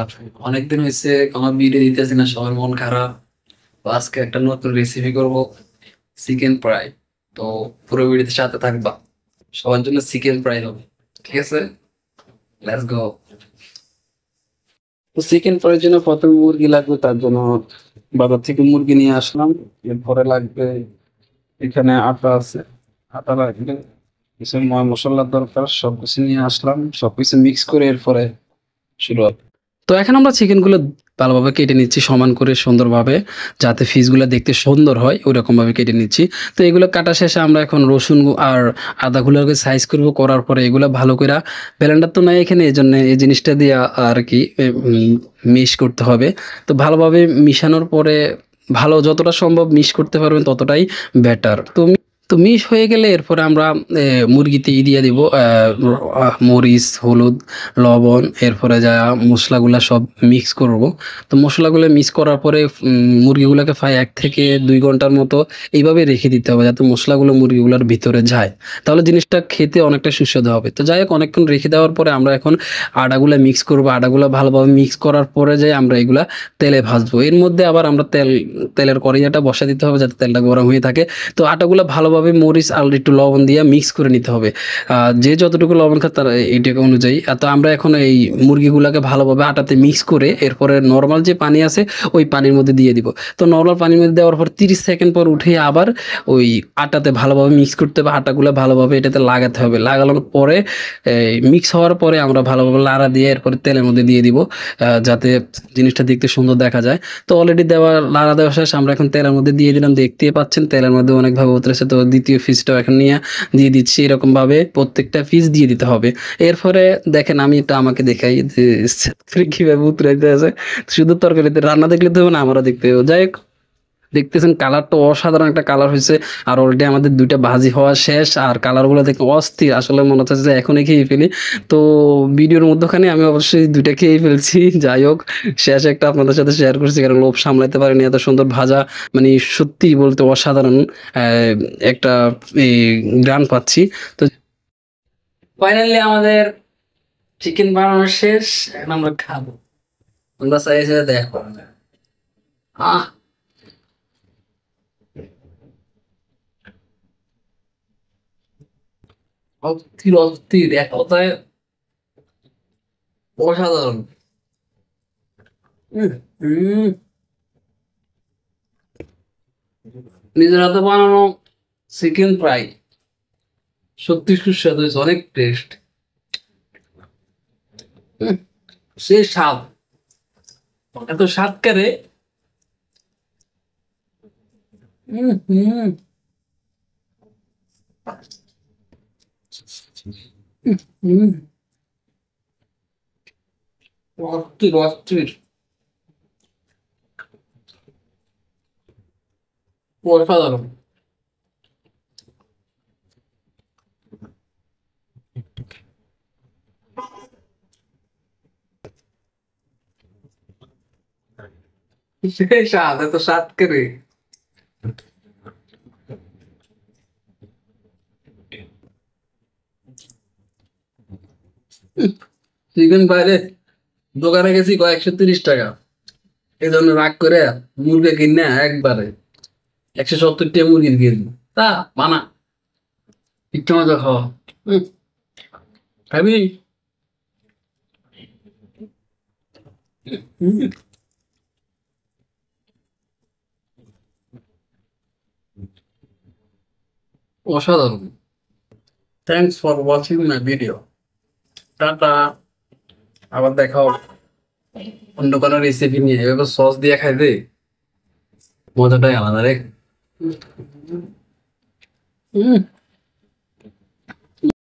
আর অনেকদিন হয়েছে কোনো ভিডিও দিতেছি না, সবার মন খারাপ। তো আজকে একটা নতুন রেসিপি করব, চিকেন ফ্রাই। তো পুরো ভিডিওতে সাথে থাকবা, সবার জন্য চিকেন ফ্রাই হবে। ঠিক আছে, লেটস গো। তো চিকেন ফ্রাইয়ের জন্য প্রথমে মুরগি লাগবে, তার জন্য বাজার থেকে মুরগি নিয়ে আসলাম। এরপরে লাগবে, এখানে আটা আছে, আটা লাগবে, কিছু মশলার দরকার, সবকিছু নিয়ে আসলাম, সবকিছু মিক্স করে এরপরে শুরু হবে। তো এখন আমরা চিকেনগুলো ভালোভাবে কেটে নিচ্ছি সমান করে সুন্দরভাবে, যাতে পিসগুলো দেখতে সুন্দর হয় ওই রকম ভাবে কেটে নিচ্ছি। তো এগুলো কাটা শেষে আমরা এখন রসুন আর আদাগুলোকে সাইজ করব, করার পরে এগুলো ভালো করে, ব্লেন্ডার তো নাই এখানে, এই জন্য এই জিনিসটা দিয়ে আর কি মিশ করতে হবে। তো ভালোভাবে মিশানোর পরে, ভালো যতটা সম্ভব মিশ করতে পারবেন ততটাই বেটার। তো মিশ হয়ে গেলে এরপরে আমরা মুরগিতে দিয়ে দিব মরিচ, হলুদ, লবণ, এরপরে যা মশলাগুলা সব মিক্স করব। তো মশলাগুলো মিক্স করার পরে মুরগিগুলোকে প্রায় 1 থেকে 2 ঘন্টার মতো এইভাবে রেখে দিতে হবে, যাতে মশলাগুলো মুরগিগুলোর ভিতরে যায়। তাহলে জিনিসটা খেতে অনেকটা সুস্বাদু হবে। তো যাই হোক, অনেকক্ষণ রেখে দেওয়ার পরে আমরা এখন আটাগুলা মিক্স করব। আটাগুলা ভালোভাবে মিক্স করার পরে যাই আমরা এগুলা তেলে ভাজবো। এর মধ্যে আবার আমরা তেলের কড়াইটা বসা দিতে হবে, যাতে তেলটা গরম হয়ে থাকে। তো আটাগুলো ভালোভাবে মরিচ আর একটু লবণ দিয়ে মিক্স করে নিতে হবে। যে যতটুকু লবণ খায় তার এইটুকু অনুযায়ী। তো আমরা এখন এই মুরগিগুলাকে ভালোভাবে আটাতে মিক্স করে এরপরে নর্মাল যে পানি আছে ওই পানির মধ্যে দিয়ে দিব। তো নর্মাল পানির মধ্যে দেওয়ার পর 30 সেকেন্ড পর উঠে আবার ওই আটাতে ভালোভাবে মিক্স করতে হবে। আটাগুলো ভালোভাবে এটাতে লাগাতে হবে। লাগানোর পরে মিক্স হওয়ার পরে আমরা ভালোভাবে লাড়া দিয়ে এরপরে তেলের মধ্যে দিয়ে দিব, যাতে জিনিসটা দেখতে সুন্দর দেখা যায়। তো অলরেডি লাড়া দেওয়া শেষ, আমরা এখন তেলের মধ্যে দিয়ে দিলাম। দেখতেই পাচ্ছেন তেলের মধ্যে অনেকভাবে উতরেছে। তো দ্বিতীয় পিসটাও এখন নিয়ে দিয়ে দিচ্ছি। এরকম ভাবে প্রত্যেকটা পিস দিয়ে দিতে হবে। এরপরে দেখেন, আমি এটা আমাকে দেখাই যে কিভাবে উতরাইতে আছে। শুধু তরকারিতে রান্না দেখলে তো হবে না, আমারও দেখতে হবে। যাই হোক, দেখতেছেন কালারটা অসাধারণ একটা কালার হয়েছে। আর অলরেডি আমাদের 2টা ভাজি হওয়া শেষ, আর কালারগুলো দেখে অস্থির, আসলে মনে হচ্ছে যে এখনই খেয়ে ফেলি। তো ভিডিওর মধ্যখানে আমি অবশ্যই 2টা খেয়ে ফেলছি। যাই হোক, শেষ একটা আপনাদের সাথে শেয়ার করছি, কারণ লোভ সামলাতে পারিনি। এত সুন্দর ভাজা, মানে সত্যি বলতে অসাধারণ একটা গ্রান পাচ্ছি। তো ফাইনালি আমাদের চিকেন বানানো শেষ, এখন আমরা খাবো। আমরা চাইছে দেখো, আহ অস্থির অস্থির, এক কথায় অসাধারণ। উম, উম, নিজের হাতে বানানো চিকেন ফ্রাই সত্যি সুস্বাদু হয়েছে, অনেক টেস্ট। সে স্বাদ, এত স্বাদ করে। হুম, হুম, অস্থির অস্থির, অসাধারণ। সে স্বাদ, এত স্বাদ করে। চিকেন বাইরে দোকানে গেছি 130 টাকা, এই জন্য রাগ করে মুরগি কিনে একবারে 170 টাকা মুরগি দিয়ে দিল। তা বানা, ইচ্ছা মতো খাওয়া। হুম, খাবি? হুম, অসাধারণ। Thanks for watching my video. Tata, আবার দেখা হবে অন্য কোনো রেসিপি নিয়ে। এভাবে সস দিয়ে খাইতে মজাটাই আলাদা রে। হুম,